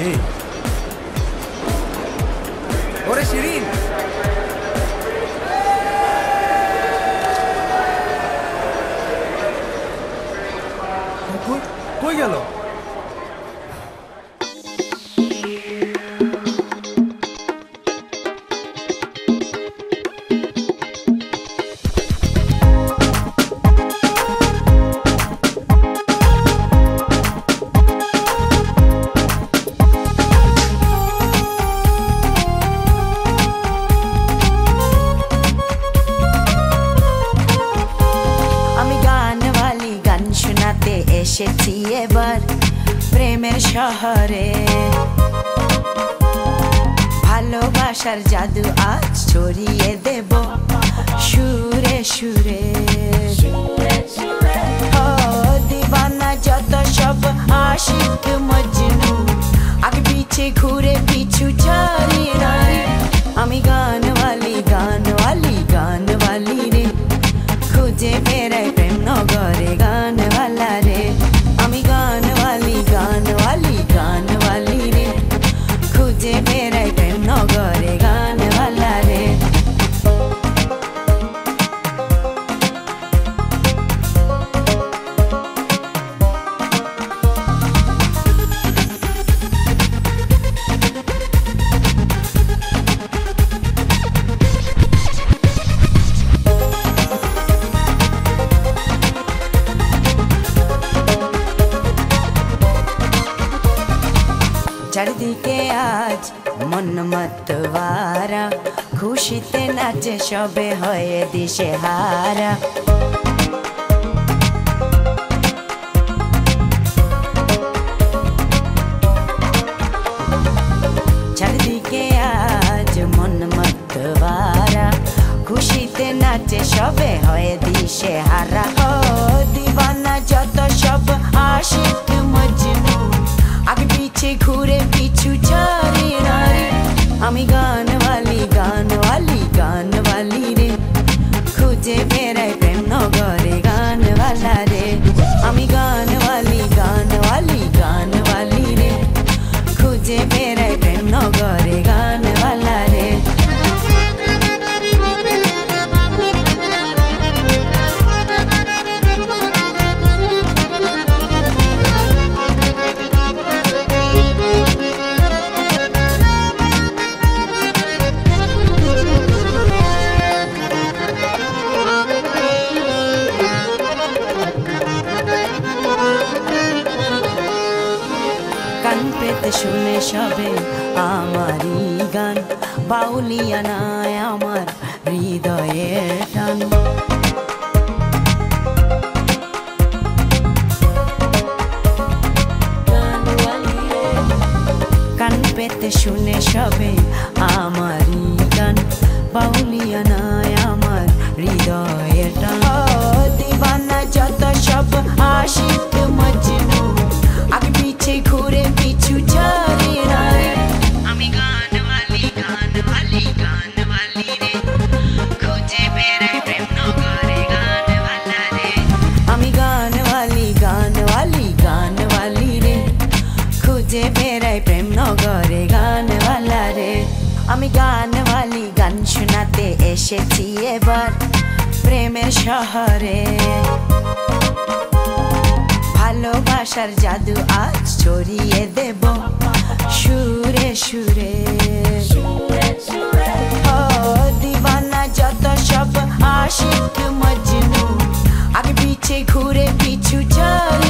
এই ওরে শিরিন, কই গেল? এসেছি এবার প্রেমের শহরে, ভালোবাসার জাদু আজ ছড়িয়ে দেব সুরে সুরে। ও দিবানা যত সব আশিক মজনু, আগে পিছে ঘুরে পিছু ছাড়ি নাই। আমি গানওয়ালি গানওয়ালি গানওয়ালি রে, খুঁজে বেড়াই প্রেম নগরে গানওয়ালা রে। আমি গানওয়ালি গানওয়ালি গানওয়ালি রে, খুঁজে বেড়াই প্রেম নগরে গানওয়ালা রে। চারিদিকে আজ মন মতওয়ারা, খুশিতে নাচে সবে হয়ে দিশে হারা। চারিদিকে আজ মন মতওয়ারা, খুশিতে নাচে সবে হয়ে দিশে হারা। ও দিবানা যত সব আশিক মজনু, আগে পিছে ঘুরে পিছু ছাড়ি নাই। আমি গানওয়ালি গানওয়ালি গানওয়ালি রে, খুঁজে বেড়াই প্রেম নগরে গানওয়ালা রে। আমি গানওয়ালি গানওয়ালি গানওয়ালি রে, খুঁজে বেড়াই প্রেম নগরে গানওয়ালা রে। কান পেতে শুনে সবে আমারই গান, বাউলিয়া নাই আমার হৃদয়ের টান। কান পেতে শুনে সবে আমারই গান, বাউলিয়া নাই আমার হৃদয়ের টান। দিবানা যত সব আশিক মজনু, আগে পিছে ঘুরে পিছু ছাড়ি নাই। আমি গানওয়ালি গানওয়ালি গানওয়ালি রে, খুঁজে বেড়াই প্রেম নগরে গানওয়ালা রে। আমি গানওয়ালি গানওয়ালি গানওয়ালি রে, খুঁজে বেড়াই প্রেম নগরে গানওয়ালা রে। আমি গানওয়ালি গান শোনাতে এসেছি এবার প্রেমের শহরে, ভালোবাসার জাদু আজ ছড়িয়ে দেব সুরে সুরে। ও দিবানা যত সব আশিক মজনু, আগে পিছে ঘুরে পিছু ছাড়ি